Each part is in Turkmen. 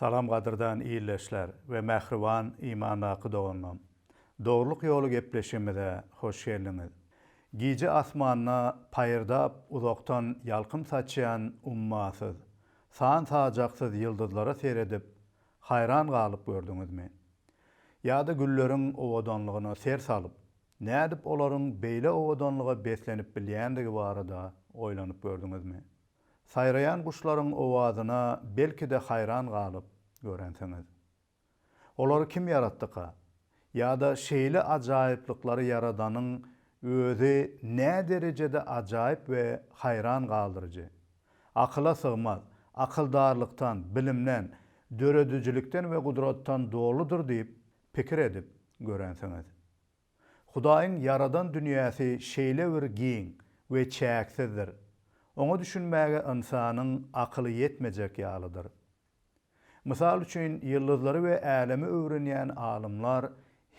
Salam qadırdan iyileşler ve mehriban imanakı doğunlam. Doğruluk yolu gepleşimide hoş geldiniz. Gici asmanına payırdap uzaktan yalkım saçayan ummasız, sağın sağacaksız yıldızlara seyredip hayran kalıp gördünüz mü? Ya da güllerin ovadanlığına ser salıp, ne edip oların beyle ovadanlığa beslenip bilýändigi barada oylanıp gördünüz mü? Sayrayan kuşların ovazına belki de hayran kalıp görensiniz. Olary kim yaratdyka? Ya da şeýle ajaýyplykları yaradanın özü ne derecede ajayip ve hayran kaldırıcı. Akıla sığmaz, akıldarlıktan, bilimden, döredücülükten ve kudrattan doğuludur deyip pikir edip görensiniz. Hudaýyň yaradan dünýäsi şeýle bir giň ve çäksizdir. Onu düşünmäge insanyň akyly yetmejek ýalydyr. Mysal üçin ýyldızlary we älemi öwrenýän alymlar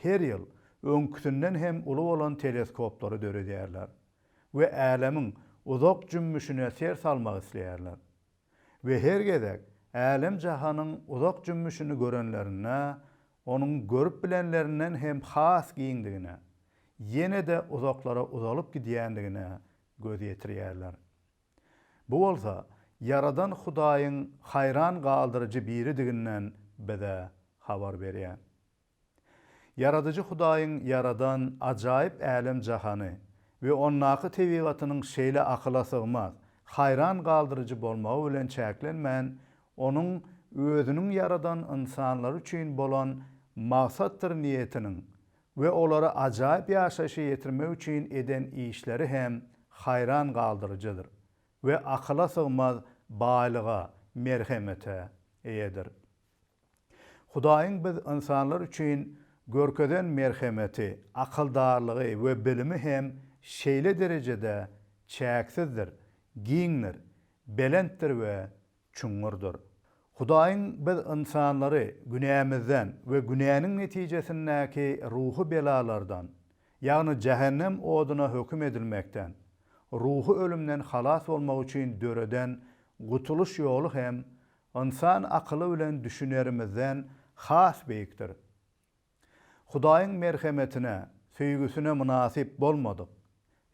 her ýyl öňküsinden hem uly bolan teleskoplary döredýärler we älemiň uzak jümmüşine ser salmak isleýärler. We her gezek älem jahanyň uzak jümmüşini görenlerine, onuň görüp bilenlerinden hem has giňdigine, ýene-de uzaklara uzalyp gidýändigine göz ýetirýärler. Bu bolsa yaradan Hudaýyň hayran kaldırıcı biridiginden bize habar berýär. Yaradıcı Hudaýyň yaradan ajaýyp älem jahany we onnaky tebigatynyň şeýle akyla sığmaz, hayran kaldırıcı bolmagy bilen çäklenmän, onuň özüniň yaradan insanlar üçin bolan maksatdyr niýetiniň we olara ajaýyp ýaşaşy ýetirmek üçin eden işleri hem hayran kaldırıcıdır ve akyla sığmaz baýlyga, merhemete eýedir. Hudaýyň biz insanlar üçin görkeden merhemeti, akyldarlygy we bilimi hem şeýle derecede çäksizdir, giňdir, belentdir we çuňurdur. Hudaýyň biz insanlary günämizden we günäniň netijesindäki ruhy belalardan, ýagny cehennem oduna höküm edilmekden, ruhu ölümden halas bolmak üçin döreden gutuluş ýoly hem insan akyly bilen düşünerimizden has beýikdir. Hudaýyň merhemetine, söýgüsine münasip bolmadyk.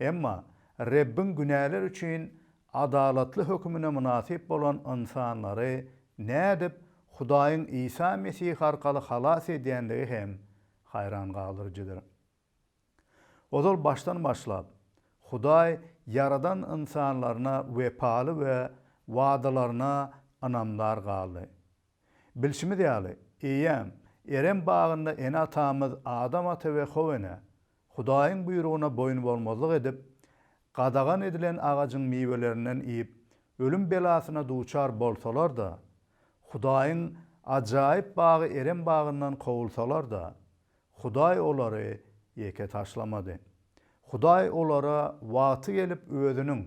Emma Rebbin günäler üçin adalatly hökmüne münasip bolan insanlary ne edip Hudaýyň İsa Mesih arkaly halas edýändigi hem hayran kaldırıcıdır. Ozal baştan başlap Hudaý yaradan insanlaryna wepaly we wadalarına anamlar galdy. Bilşimi diýäli, eýem, Eren bagynda ene atamyz Adam ata we Howene Hudaýyň buyruguna boyun bolmazlyk edip, gadagan edilen agajyň miwelerinden iýip, ölüm belasyna duçar bolsalar da, Hudaýyň ajaýyp bagy Eren bagyndan kowulsalar da, Hudaý olary ýeke taşlamady. Hudaý olara wagty gelip özüniň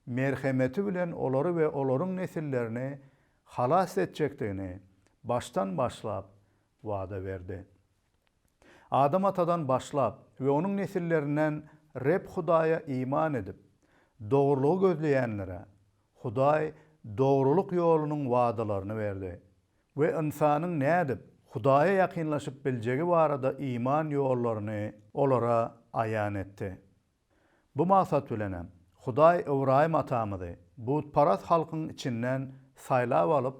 merhemeti bilen olary we olaryň nesillerini halas etjekdigini baştan başlap wada berdi. Adam atadan başlap we onuň nesillerinden Reb Hudaýa iman edip, dogrulygy gözleýänlere Hudaý dogruluk ýolunyň wadalaryny berdi we insanyň nädip Hudaýa ýakynlaşyp biljegi barada iman ýollaryny olara aýan etdi. Bu maksat bilen Hudaý Ibrahim atamyzy butparast halkyň içinden saýlap alyp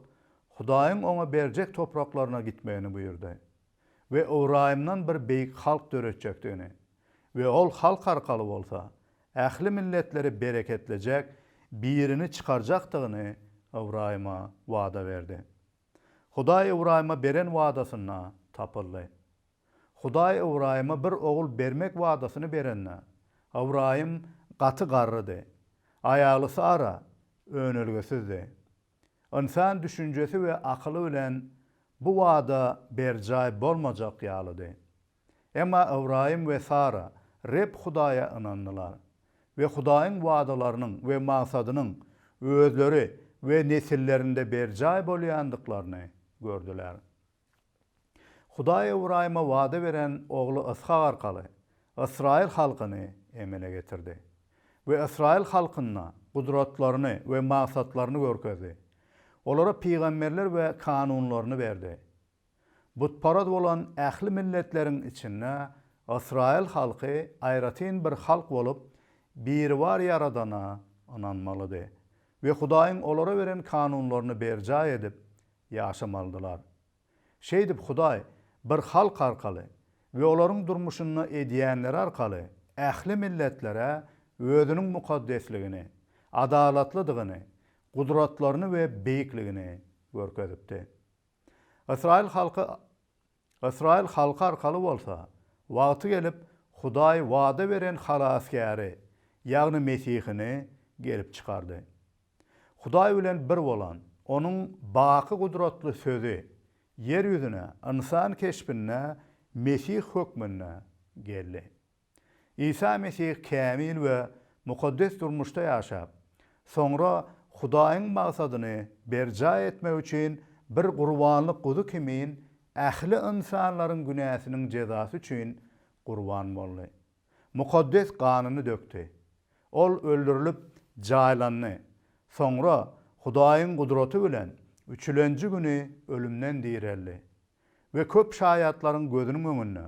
Hudaýyň ona berjek topraklaryna gitmegini buyurdy we Ibrahimdan bir beýik halk döretjekdigini we ol halk arkaly bolsa ähli milletleri bereketlejek birini çykarjakdygyny Ibrahima wada berdi. Hudaý Ibrahima beren wadasyna tapyldy. Hudaý Ibrahima bir ogul bermek wadasyny berenne Ibrahim gaty garrydy. Aýaly Sara önelgesizdi. İnsan düşünjesi we akyly bilen bu wada berjaý bolmajak ýalydy. Emma Ibrahim we Sara Reb Hudaýa inandylar we Hudaýyň wadalarynyň we maksadynyň özleri we nesillerinde berjaý bolýandyklaryny gördüler. Hudaý Ibrahima wada beren ogly Ishak arkaly Israil halkyny emele getirdi we Israil halkyna gudratlaryny we maksatlaryny görkezdi. Olara peygamberler we kanunlaryny berdi. Butparad bolan ähli milletlerin içinde Israil halky aýratyn bir halk bolup bir var yaradana inanmalydy we Hudaýyň olara beren kanunlaryny berja edip ýaşamalydylar. Şeýdip Hudaý bir halk arkaly we olaryň durmuşyny edýänler arkaly ähli milletlere özüniň mukaddesligini, adalatlydygyny, gudratlaryny we beýikligini görkezipdi. Israil halky arkaly bolsa, wagty gelip Hudaý wada beren halaskary, ýagny Mesihini gelip çykardy. Hudaý bilen bir bolan, onuň baky gudratly sözi yer ýüzüne, insan keşbine, Mesih hökmüne geldi. İsa Mesih kämil we mukaddes durmuşda ýaşap, soňra Hudaýyň maksadyny berja etmek üçin bir gurbanlyk gudu kimin ähli insanlaryň günäsiniň jezasy üçin gurban boldy. Mukaddes ganyny dökdi. Ol öldürilip jaýlandy. Soňra Hudaýyň gudraty bilen üçlenji güni ölümden dirildi. Ve köp şaýatlaryň gözüniň öňünde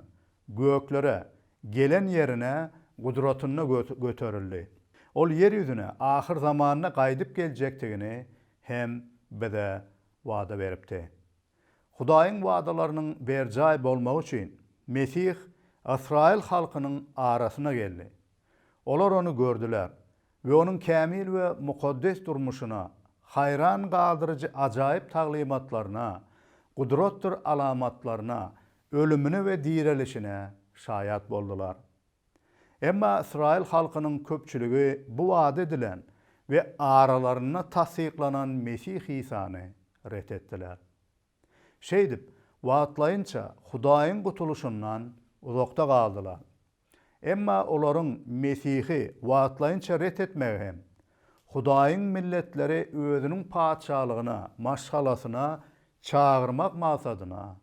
göklere, gelen yerine gudratyny göterildi. Ol yer ýüzüne ahir zamanyna gaýdyp geljekdigini hem bize wada beripdi. Hudaýyň wadalarynyň berjaý bolmagy üçin Mesih Israil halkynyň arasyna geldi. Olar onu gördüler we onuň kämil we mukaddes durmuşyna, hayran galdyryjy ajaýyp taglimatlaryna, gudratdyr alamatlaryna, ölümüne we dirilişine şaýat boldular. Emma Israil halkynyň köpçüligi bu wada edilen we aralaryna tasdiklanan Mesih Isany ret etdiler. Şeýdip, wagtlaýynça Hudaýyň gutuluşyndan uzakda galdylar. Emma olaryň Mesihi wagtlaýynça ret etmegi hem Hudaýyň milletleri özüniň padşalygyna, maşgalasyna çağırmak maksadyna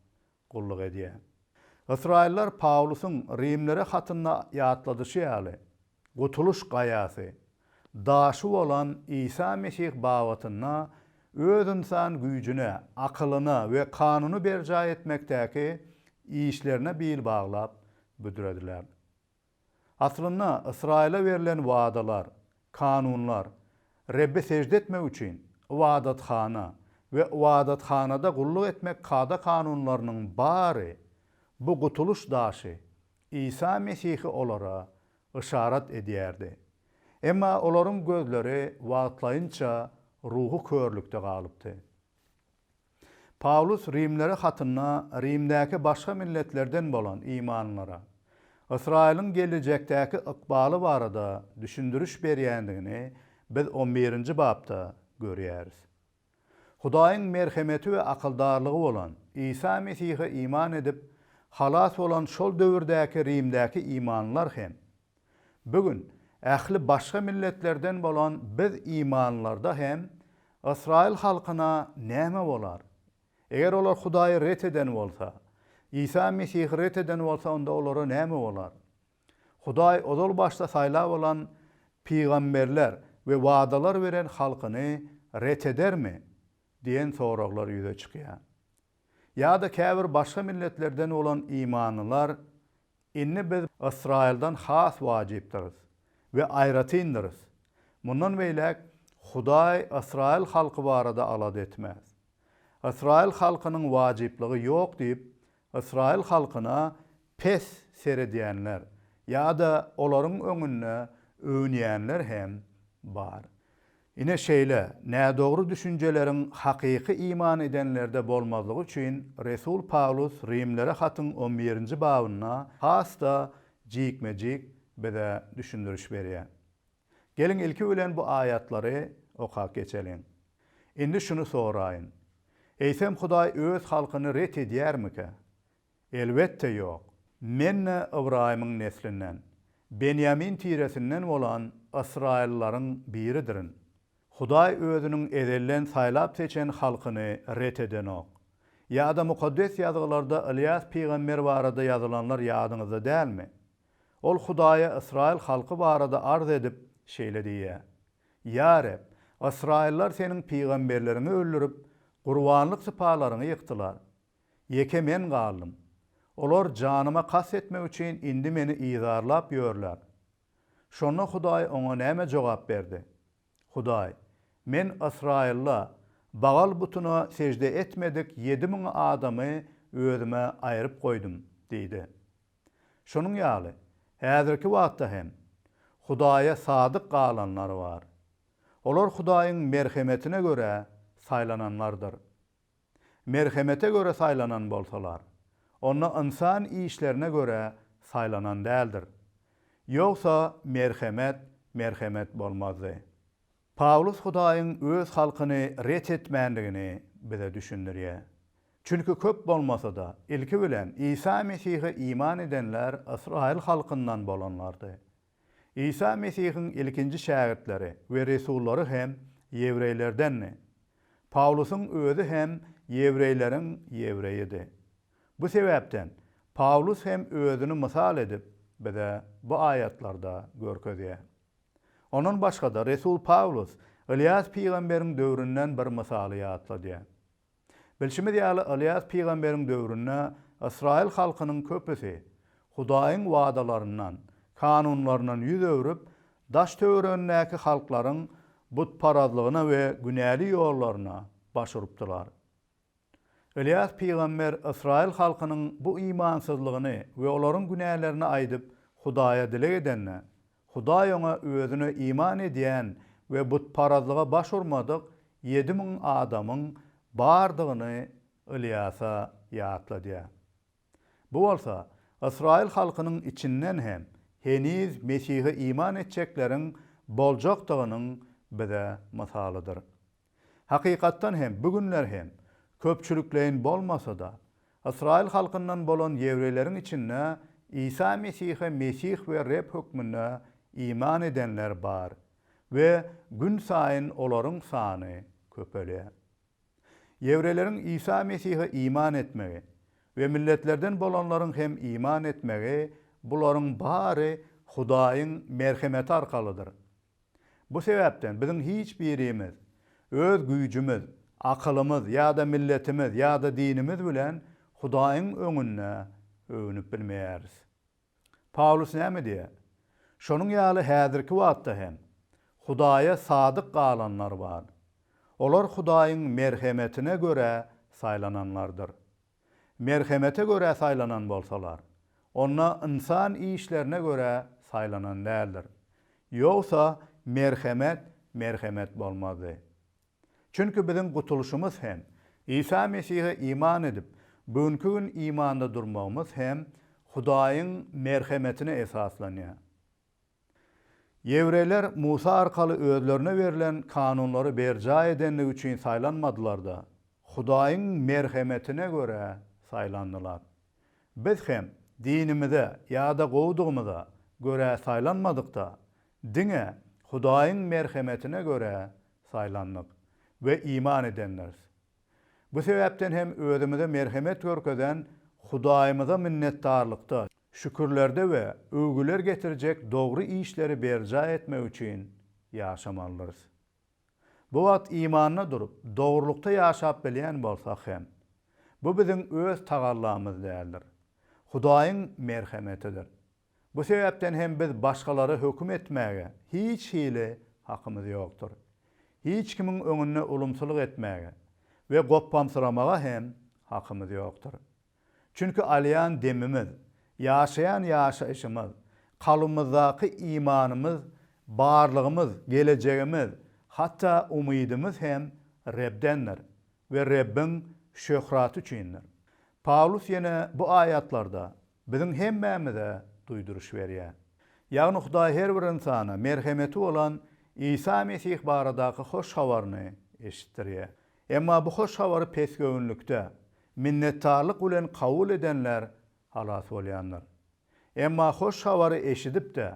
gulluk edýär. Israillar Pawlusyň Rimlere hatyna ýatladyşy ýaly gutuluş gaýasy, daşy bolan İsa Mesih bawatyna öz insan güýjüne, akylyna we kanuny berja etmekdäki işlerine bil baglap büdürediler. Aslynda Israila verilen wadalar, kanunlar Rebbe secde etmek üçin wadathana we wadathanada gulluk etmek kada kanunlarynyň bary bu gutuluş daşy İsa Mesih'i olara işaret edýärdi. Emma olaryň gözleri wagtlaýynça ruhu körlükde galypdy. Pawlus Rimlere hatyna Rimdäki başga milletlerden bolan imanlara Israil'in gelecekdäki ykbaly barada düşündürüş berýändigini biz 11-nji babda görýäris. Hudaýyň merhemeti we akyldarlygy bolan İsa Mesih'e iman edip halas bolan şol döwürdäki Rimdäki imanlar hem bugün ähli başga milletlerden bolan biz imanlarda hem Israil halkyna näme bolar? Eger olar Hudaýy ret eden bolsa, İsa Mesih ret eden bolsa onda olara näme bolar? Hudaý ozal başda saýlap bolan peýgamberler we wadalar beren halkyny ret edermi? diýen soraglar ýüze çykýar. Ýa-da käbir başga milletlerden olan imanlılar inni biz Israildan has wajypdyr we aýratyndyryz. Mundan beýlek Hudaý Israil halky barada alad etmez. Israil halkynyň wajyplygy ýok diýip Israil halkyna pes seredýänler ýa-da olaryň öňüne öwnýänler hem bar. Ine şeýle, nädogry düşünjeleriň hakyky iman edenlerde bolmazlygy üçin Resul Pawlus Rimlere hatyň 11-nji babyna hasta jikmejik bize düşündürüş berýär. Gelin ilki bilen bu aýatlary okap geçelim. Indi şunu soraýyn. Eýsem Hudaý öz halkyny ret edýärmiki? Elbetde ýok. Men Ibrahimyň neslinden, Benyamin tiresinden bolan Israillaryň biridirin. Hudaý özüniň ezelden saýlap seçen halkyny ret edenok. Ýa-da mukaddes ýazgylarda Ilyas peýgamber barada ýazylanlar ýadyňyzda dälmi? Ol Hudaýa Israil halky barada arz edip şeýle diýär. Ya Rab, Israillar seniň peýgamberlerini öldürüp Gurbanlyk sypalaryny ýykdylar. Ýeke men galdym. Olar janyma kas etmek üçin indi meni ýyzarlap ýörler. Şonu Hudaý oňa näme jogap berdi? Hudaý, men Israilla bagal butuna secde etmedik 7000 adamy özüme aýryp koydum, diýdi. Şonuň ýaly, häzirki wagtda hem Hudaýa sadyk galanlar bar. Olar Hudaýyň merhemetine göre saylananlardır. Merhemete göre saylanan bolsalar, onda insan işlerine göre saylanan däldir. Yoksa merhemet bolmazdy. Pawlus Hudaýyň öz halkyny ret etmändigini bize düşündirýär. Çünkü köp bolmasa da ilki bilen İsa Mesih'e iman edenler Israil halkından bolanlardı. İsa Mesih'in ilkinci şagirtleri ve resulları hem Yevreylerdenni. Pawlus'un özü hem Yevreylerin Yevreyidi. Bu sebepten Pawlus hem özünü misal edip bize bu ayetlarda görkezýär. Onun başga da Resul Pawlus Ilyas peýgamberiň döwründen bir misaly ýatladýar. Bilşimiz ýaly Ilyas peýgamberiň döwründe Israil halkynyň köpüsi Hudaýyň wadalaryndan, kanunlarynyň ýüz öwrüp, daş töwerenindäki halklaryň butparazlygyna we günäli ýollaryna başurypdylar. Ilyas peýgamber Israil halkynyň bu imansyzlygyny we olaryň günälerini aýdyp Hudaýa dile edenne, Hudaý oňa özüne iman edýän we butparazlyga başurmadyk 7000 adamyň bardygyny Ilyasa ýatladýar. Bu bolsa Israil halkynyň içinden hem heniz Mesih'e iman etjeklerin boljakdygynyň bize misalydyr. Hakykatdan hem bugünler hem köpçülüklerin bolmasa da Israil halkyndan bolan Yevreylerin içinde İsa Mesih'e Mesih we Reb hökmüne iman edenler bar ve gün sayın olaryň sany köpelýär. Yevreylerin İsa Mesih'e iman etmegi ve milletlerden bolanlaryň hem iman etmegi bularyň bary Hudaýyň merhemeti arkalydyr. Bu sebepten bizim hiç birimiz öz güýjümiz, akylymyz ýa-da milletimiz ýa-da dinimiz bilen Hudaýyň öňünde öňüp bilmeýäris. Pawlus näme diýär? Şonuň ýaly häzirki wagtda hem Hudaýa sadyk galanlar bar. Olar Hudaýyň merhemetine göre saylananlardır. Merhemete göre saylanan bolsalar, ona insan işlerine göre saylanan däldir. Yoksa merhemet bolmazdy. Çünkü bizim gutuluşumuz hem İsa Mesih'e iman edip bugünkü gün imanda durmamız hem Hudaýyň merhemetine esaslanýar. Yevreyler Musa arkaly özlerine verilen kanunları berja edenlik üçin saylanmadylar da Hudaýyň merhemetine göre saylandylar. Biz hem dinimize ýa-da gowdugymyza göre saylanmadyk da diňe Hudaýyň merhemetine göre saylandyk ve iman edenler. Bu sebepten hem özümüze merhemet görkezän Hudaýymyza minnetdarlykda, şükürlerde ve övgüler getirecek doğru işleri berja etmek üçin ýaşamalyrys. Bu wagt imanna durup dogrulukda ýaşap bilýän bolsak hem bu bizim öz tagallymyz däldir. Hudaýyň merhemetidir. Bu sebepten hem biz başgalary hökm etmäge hiç hile hakymyz ýokdur. Hiç kimin öňünde ulumçylyk etmäge we gopamsyramaga hem hakymyz ýokdur. Çünkü alyan demimiz, yaşayan yaşayışımız, kalımızdaki imanımız, barlığımız, geleceğimiz, hatta umidimiz hem Rebdendir ve Rebbin şöhratı üçindir. Pawlus yine bu ayatlarda bizim hemmemize duyduruş berýär. Ýagny Hudaý her bir insana merhemeti olan İsa Mesih baradaky hoş habaryny eşitdirýär. Emma bu hoş habary pes göwnlükde minnetdarlyk bilen kabul edenler halas bolýanlar. Emma hoş habary eşidip de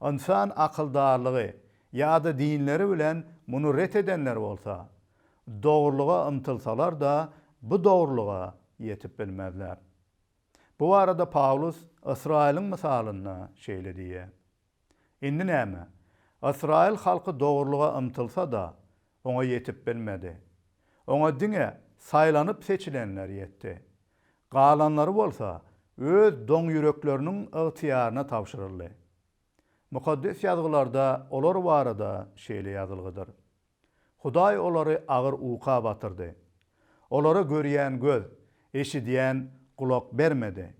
insan akyldarlygy ýa-da dinleri bilen muny ret edenler bolsa, dogrulyga ymtylsalar da bu dogrulyga ýetip bilmezler. Bu arada Pawlus Israiliň misalyna şeýle diýär. Indi näme? Israil halky dogrulyga ymtylsa da oňa ýetip bilmedi. Oňa diňe saylanıp seçilenler yetdi. Galanları bolsa öz doň yürekleriniň ygtyýaryna tapşyryldy. Mukaddes ýazgylarda olar barada şeýle ýazylgydyr. Hudaý olary agyr uka batyrdy. Olary görýän göz, eşidýän kulak bermedi.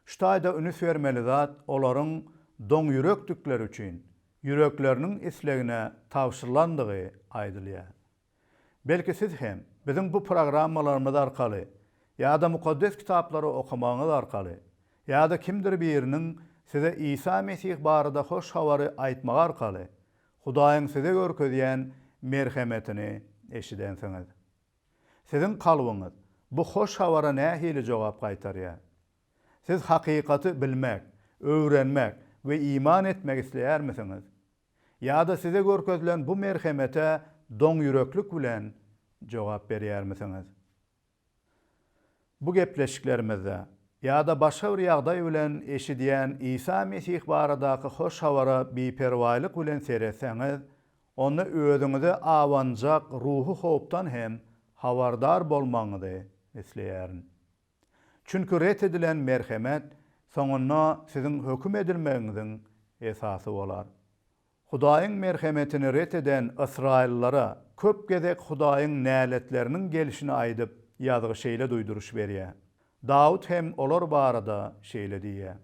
Ştaýda ünüs bermeli zat olaryň doň yürekdükleri üçin yürekleriniň islegine tapşyrylandygy aýdylýar. Belki siz hem bizim bu programmalarymyz arkaly ýa-da mukaddes kitaplary okumaňyz arkaly ýa-da kimdir biriniň size İsa Mesih barada hoş hawary aýtmagy arkaly Hudaýyň size görkezýän merhemetini eşidensiňiz. Sizin kalbyňyz bu hoş hawara nähili jogap gaýtarýar. Siz hakykaty bilmek, öwrenmek we iman etmek isleýärmisiňiz? Ýa-da size görkezilen bu merhemete doň yüreklik bilen jogap berýärmisiňiz? Bu gepleşiklerimizde ýa-da başga bir ýagdaý bilen eşidýän İsa Mesih baradaky hoş hawara biperwaýlyk bilen seretseňiz, onu özüňize awanjak ruhu howpdan hem hawardar bolmaňyzy isleýärin. Çünkü ret edilen merhemet soňuna sizin höküm edilmegiňiziň esasy bolar. Hudaýyň merhemetini ret eden Israillara köp gezek Hudaýyň näletleriniň gelişini aýdyp ýazgy şeýle duýduruş berýär. Daud hem olar barada şeýle diýär.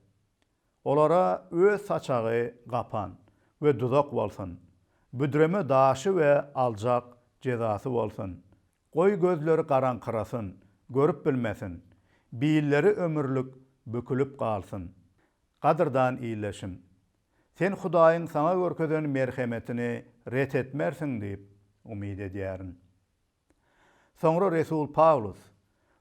Olara öz saçagy gapan we duzak bolsun. Büdreme daşy we aljak jezasy bolsun. Goý gözleri garaňkyrasyn, görüp bilmesin. Biilleri ömürlük bükülüp kalsın. Kadırdan iyileşim. Sen Hudaýyň sana görkezän merhemetini ret etmersin diýip umid edýärin. Soňra Resul Paulus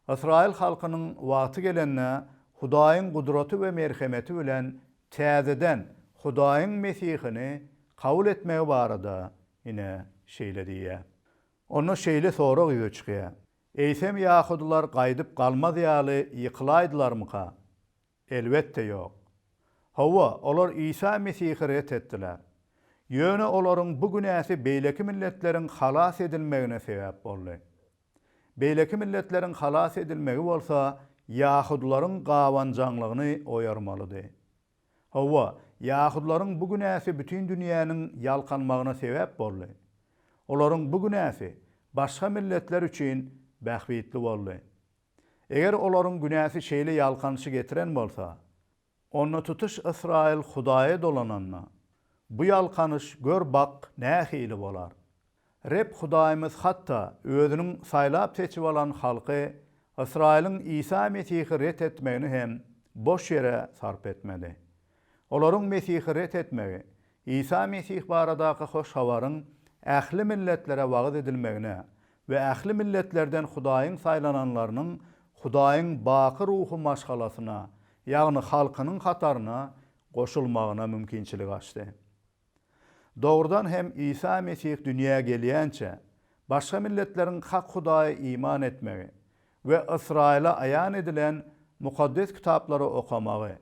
Israil halkynyň wagty gelenne Hudaýyň gudraty we merhemeti bilen täzeden Hudaýyň Mesihini kabul etmegi barada ine şeýle diýär. Onu şeýle sorak ýüze çykýar. Eýsem ýahudylar gaýdyp galmaz ýaly ýykylaýdylarmyka? Elbetde ýok. Hawa olar İsa Mesihi ret etdiler. Ýöne olaryň bu günäsi beýleki milletleriň halas edilmegine sebäp boldy. Beýleki milletleriň halas edilmegi bolsa, ýahudylaryň gawanjaňlygyny oýarmalydy. Hawa ýahudylaryň bu günäsi bütün dünýäniň ýalkanmagyna sebäp boldy. Olaryň bu günäsi başga milletler üçin bähbitli boldy. Eger olaryň günäsi şeýle ýalkanyşy getiren bolsa, onu tutuş Israil Hudaýa dolananna, bu ýalkanyş gör bak nähili bolar. Rep Hudaýymyz hatda özüniň saýlap seçip alan halky Israiliň İsa Mesihi ret etmegini hem boş ýere sarp etmedi. Olaryň Mesihi ret etmegi, İsa Mesih baradaky hoş hawaryň ähli milletlere wagt edilmegine we ähli milletlerden Hudaýyň saýlananlarynyň Hudaýyň baky ruhu maşgalasyna, ýagny halkynyň hataryna goşulmagyna mümkinçilik açdy. Dogrudan hem İsa Mesih dünýäge gelýänçe başga milletleriň hak Hudaýa iman etmegi we Israila aýan edilen mukaddes kitaplary okamagy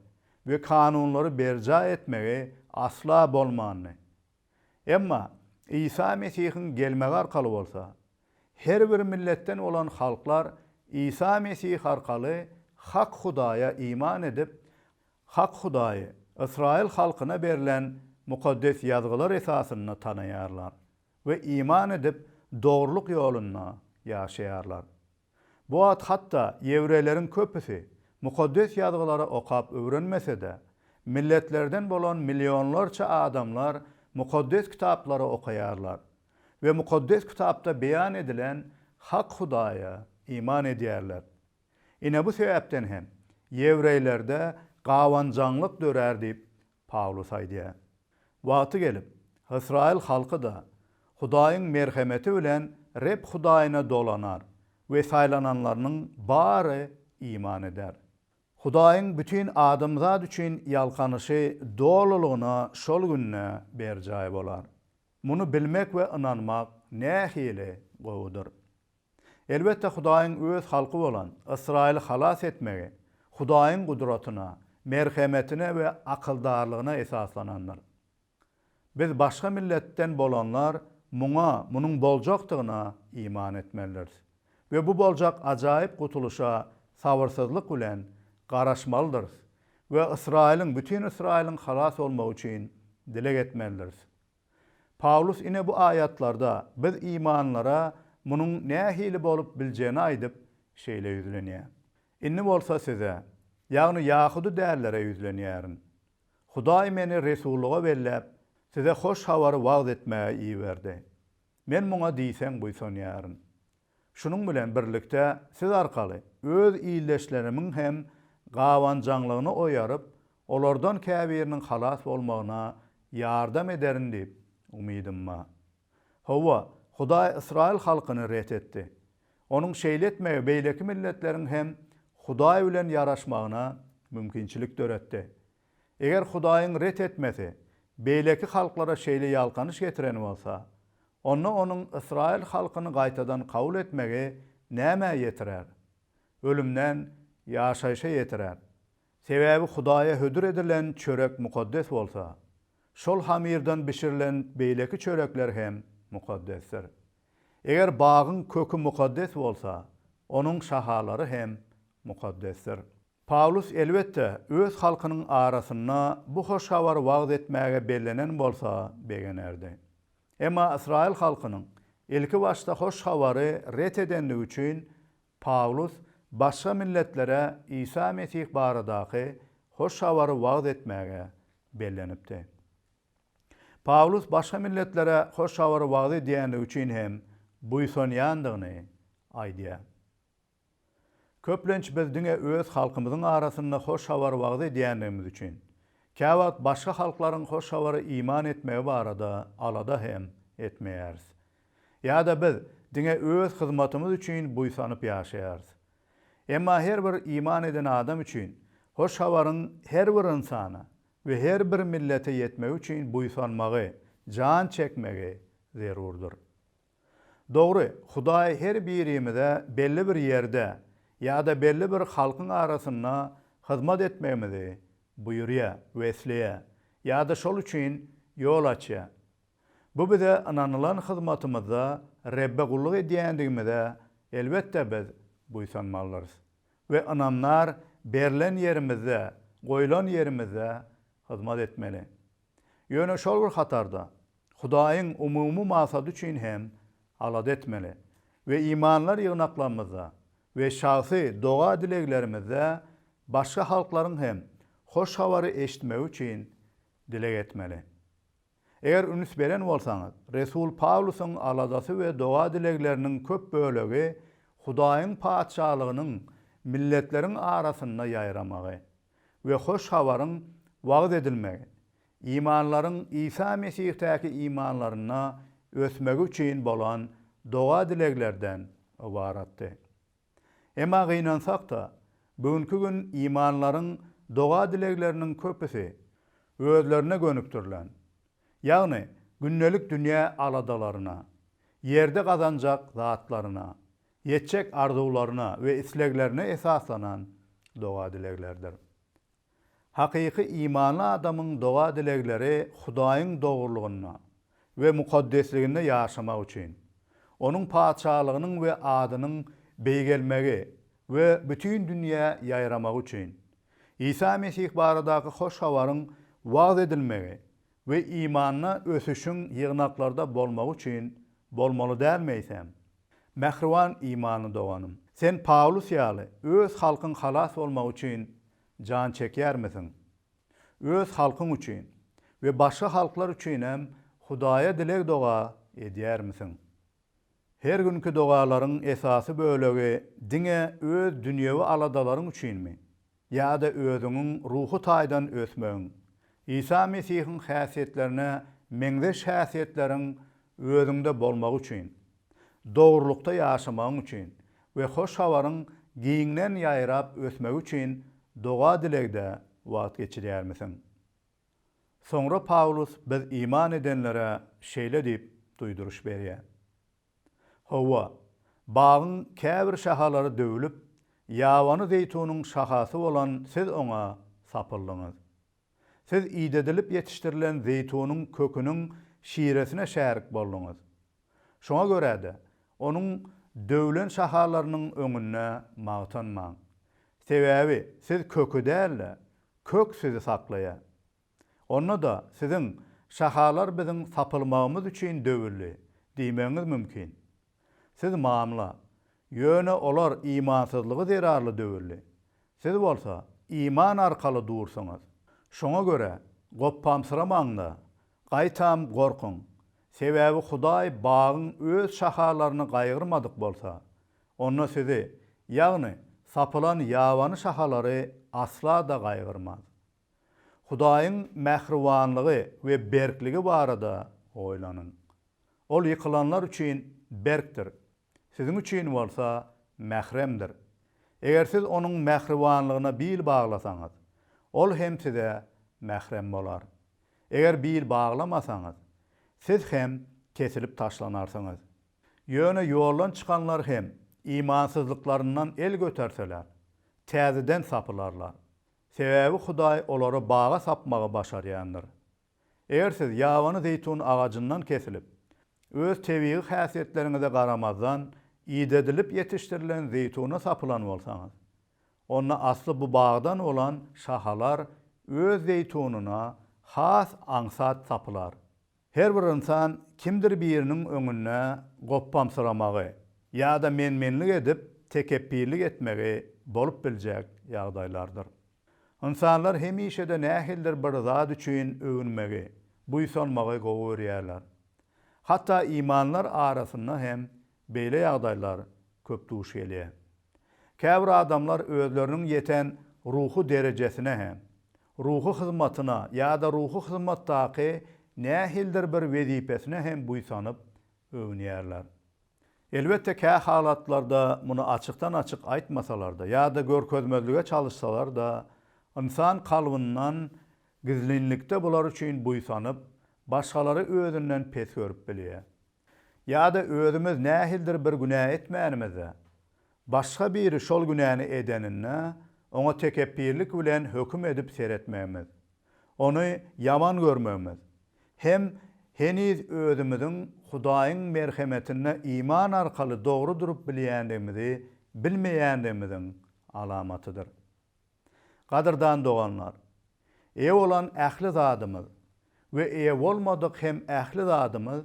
we kanunlary berja etmegi asla bolmany. Emma İsa Mesihiň gelmegi arkaly bolsa, her bir milletten olan halklar İsa Mesih arkaly hak Hudaýa iman edip, hak Hudaýy Israil halkyna berilen mukaddes ýazgylar esasyny tanaýarlar we iman edip dogruluk ýoluna ýaşaýarlar. Bu at hatda ýewreýleriň köpüsi mukaddes ýazgylary okap öwrenmese-de, milletlerden bolan milyonlarça adamlar mukaddes kitaplary okaýarlar we mukaddes kitapda beýan edilen hak Hudaýa iman edýärler. Ine bu sebäpden hem ýewreýlerde gawanjaňlyk dörer diýip Paulus aýdýar. Wagty gelip, Israil halky da Hudaýyň merhemeti bilen rep Hudaýyna dolanar we saýlananlarynyň bary iman eder. Hudaýyň bütün adamzat üçin ýalkanyşy dolulugyna şol günne berjaý bolar. Muny bilmek we inanmak nähili gowudur. Elbetde Hudaýyň öz halky bolan Israili halas etmegi, Hudaýyň gudratyna, merhemetine we akyldarlygyna esaslananlar. Biz başga milletten bolanlar muňa, munyň boljakdygyna iman etmelidir. ve bu boljak ajaýyp gutuluşa sabyrsızlyk bilen garaşmalydyr ve Israiliň bütün Israiliň halas bolmagy üçin dile getmelidir. Paulus ine bu ayatlarda biz imanlara munun nähili bolup biljegini aýdyp şeýle ýüzlenýär. Inni bolsa size, ýagny Yahudy dällere ýüzlenýärin. Hudaý meni resulluga berläp, size hoş hawary wagt etmäge iýberdi. Men muňa diýsem buýsanýaryn. Şunun bilen birlikde siz arkaly öz iýleşlerimiň hem gawanjaňlygyny oýaryp, olardan käbiriniň halas bolmagyna ýardam ederin diýip umydym ma. Hawa, Hudaý Israil halkyny ret etdi. Onuň şeýle etmegi beýleki milletleriň hem Hudaý bilen ýaraşmagyna mümkinçilik döretdi. Eger Hudaýyň ret etmesi beýleki halklara şeýle ýalkanyş getiren bolsa, onda onuň Israil halkyny gaýtadan kabul etmegi näme ýetirer? Ölümden ýaşaýşa ýetirer. Sebäbi Hudaýa hödür edilen çörek mukaddes bolsa, şol hamirdan bişirilen beýleki çörekler hem mukaddesdir. Eger bagyň kökü mukaddes bolsa, onuň şahalary hem mukaddesdir. Paulus elbetde öz halkynyň arasyna bu hoş hawary wagt etmäge bellenen bolsa begenerdi. Emma Israil halkynyň ilki başda hoş hawary ret edenligi üçin Paulus başga milletlere İsa Mesih baradaky hoş hawary wagt etmäge bellenipdi. Paulus başga milletlere hoş hawary wagt edýänligi üçin hem buýsanýandygyny aýdýar. Köplenç biz diňe öz halkymyzyň arasyna hoş hawary wagt edýänligimiz üçin, käwagt başga halklaryň hoş hawary iman etmegi barada alada hem etmeýäris. Ýa-da biz diňe öz hyzmatymyz üçin buýsanyp ýaşaýarys. Emma her bir iman eden adam üçin hoş hawaryň her bir insana we her bir millete ýetmegi üçin buýsanmagy, jan çekmegi zerurdur. Dogry, Hudaý her birimize belli bir ýerde ýa-da belli bir halkyň arasyna hyzmat etmegimizi buýurýar, wesleýär, ýa-da şol üçin ýol açýar. Bu bize ananylan hyzmatymyzda Rebbe gulluk edýändigimizde elbetde biz buýsanmalydyr. Ve anamlar berlen yerimizde, goýulan yerimizde hyzmat etmeli. Ýöne şol bir hatarda Hudaýyň umumy maksady üçin hem alad etmeli ve imanlar ýygnaklarymyzda ve şahsy doga dileglerimizde başga halklaryň hem hoş hawary eşitmegi üçin dileg etmeli. Eger ünüs beren bolsaňyz, Resul Paulusyň aladasy we doga dilegleriniň köp bölegi Hudaýyň paçalygynyň milletleriň arasyna ýaýramagy we hoş hawaryň wagt edilmegi, imanlaryň İsa Mesihtäki imanlaryna ösmegi üçin bolan doga dileglerden ibaratdy. Emma gynansak da, bugünkü gün imanlaryň doga dilegleriniň köpüsi özlerine gönükdirlen. Ýagny günnelik dünýä aladalaryna, ýerde gazanjak zatlaryna, ýetjek arzuwlaryna we isleglerine esaslanan doga dileglerdir. Hakyky imanly adamyň doga dilegleri Hudaýyň dogrulygyna we mukaddesligine ýaşamak üçin, onuň paçalygynyň we adynyň beýgelmegi we bütün dünýä ýaýramak üçin, İsa Mesih baradaky hoş hawaryň wagt edilmegi we imanna ösüşüň ýygnaklarda bolmak üçin bolmaly dälmeýsem, mähriwan imany doganym. Sen Paulus ýaly öz halkyň halas bolmak üçin jan çekýärmisin? Öz halkyň üçin we başga halklar üçin hem Hudaýa dileg doga edýärmisin? Her günkü dogalaryň esasy bölegi diňe öz dünýäwi aladalaryň üçinmi? Ýa-da özüňiň ruhy taýdan ösmegiň, İsa Mesihiň häsiýetlerine meňzeş häsiýetleriň özüňde bolmak üçin, dogrulukda ýaşamagyň üçin we hoş hawaryň giňden ýaýrap ösmek üçin doga dilegde wagt geçirýärmisin? Soňra Paulus biz iman edenlere şeýle diýip duýduruş berýär. Hawa, bagyň käbir şahalary döwülip, ýawany zeytunyň şahasy bolan siz oňa sapyldyňyz. Siz iýdedilip ýetişdirilen zeytunyň köküniň şiresine şärik boldyňyz. Şoňa görä-de onuň döwlen şahalarynyň öňünde magtanmaň. Sebäbi siz kökü däl, kök sizi saklaýar. Onda da sizin şahalar biziň sapylmagymyz üçin döwürli diýmeňiz mümkin. Siz mamla, ýöne olar imansyzlygy zerarly döwürli. Siz bolsa iman arkaly dursaňyz. Şoňa göre goppamsyramaňda, gaýtam gorkun. Sebäbi Hudaý bagyň öz şahalaryny gaýgyrmadyk bolsa, onda sizi, ýagny sapılan ýawany şahalary asla da gaýgyrmaz. Hudaýyň mähriwanlygy we berkligi barada oýlanyň. Ol ýykylanlar üçin berkdir. Siziň üçin bolsa mähremdir. Eger siz onuň mähriwanlygyna bil baglasaňyz, ol hem size mährem bolar. Eger bil baglamasaňyz, siz hem kesilip taşlanarsyňyz. Ýöne ýoldan çykanlar hem imansyzlyklaryndan el göterseler, täzeden sapılarlar. Sebäbi Hudaý olary baga sapmagy başarýandyr. Eger siz ýawany zeytun agajyndan kesilip, öz tebii häsiýetlerinize garamazdan iýdedilip ýetişdirilen zeytuna sapılan bolsaňyz, onda asly bu bagdan olan şahalar öz zeytununa has aňsat sapılar. Her bir insan kimdir biriniň öňüne goppamsyramagy ýa-da menmenlik edip tekebbirlik etmegi bolup biljek ýagdaýlardyr. İnsanlar hemişe de nähildir bir zat üçin övünmegi, buýsanmagy gowy görýärler. Hatta imanlar arasynda hem beýle ýagdaýlar köp duş gelýär. Käbir adamlar özleriniň ýeten ruhu derejesine hem, ruhu hyzmatyna ýa-da ruhu hyzmatdaky nähildir bir wezipesine hem buýsanyp övünýärler. Elbette ki halatlarda bunu açıktan açık aýtmasalar da ýa-da görkezmezlige çalışsalar da insan kalbyndan gizlinlikde bular üçin buýsanyp başgalary özünden pes görüp bilýär. Ýa-da özümiz nähildir bir günah etmänimizde başga biri şol günäni edenine ona tekebbirlik bilen höküm edip seretmemiz, onu yaman görmemiz, hem heniz özümüzün Hudaýyň merhemetine iman arkaly dogry durup bilýändigimizi bilmeýändigimiziň alamatydyr. Gadyrdan doganlar, ew olan ähli zadymyz we ew bolmadyk hem ähli zadymyz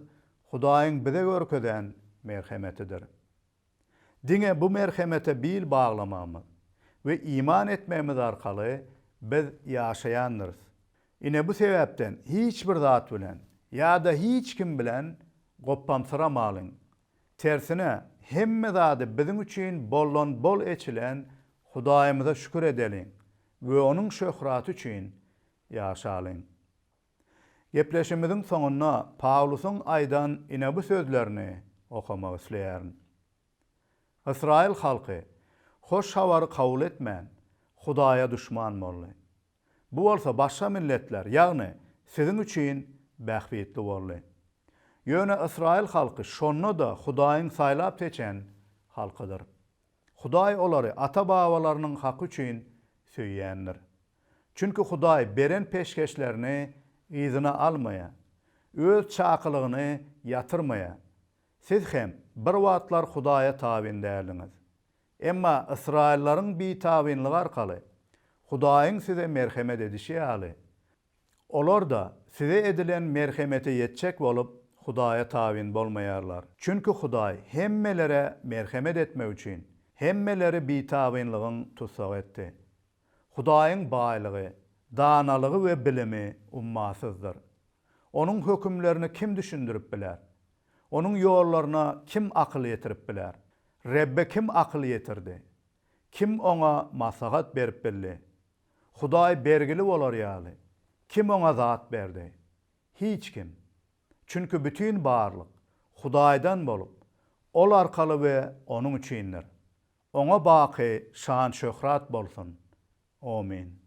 Hudaýyň bize görkeden merhemetidir. Diňe bu merhemete bil baglamamyz we iman etmemiz arkaly biz ýaşaýandyryz. Ine bu sebäpden hiç bir zat bilen ýa-da hiç kim bilen goppamsyramalyň. Tersine hemme zady biziň üçin bollon bol eçilen Hudaýymyza şükür edeliň we onuň şöhraty üçin ýaşalyň. Gepleşimiziň soňuna Pawlusyň aýdan ine bu sözlerini okamak isleýärin. Israil halky hoş hawary kabul etmän, Hudaýa düşman boldy. Bu bolsa başga milletler, ýagny siziň üçin bähbetli boldy. Ýöne Israil halky şonda da Hudaýyň saýlap seçen halkydyr. Hudaý olary ata-babalarynyň haky üçin söýýändir. Çünki Hudaý beren peşkeşlerini ýzyna almaýa, öz çakylygyny ýatyrmaýa. Siz hem bir wagtlar Hudaýa tabin däliňiz. Emma Israillaryň bitabinligi arkaly Hudaýyň size merhemet edişi ýaly. Olar da size edilen merhemete yetjek bolup Hudaýa tabin bolmaýarlar. Çünki Hudaý hemmelere merhemet etmek üçin hemmeleri bitabinligiň tutsak etdi. Hudaýyň baýlygy, danalygy we bilimi ummasyzdyr. Onuň hökümlerini kim düşündirip biler? Onuň ýollaryna kim akyl ýetirip biler? Rebbe kim akyl ýetirdi? Kim ona maslahat berip bildi? Hudaý bergili bolar ýaly. Kim ona zat berdi? Hiç kim. Çünkü bütün barlyk Hudaýdan bolup, ol arkaly we onuň üçindir. Ona baky şan şöhrat bolsun. Amin.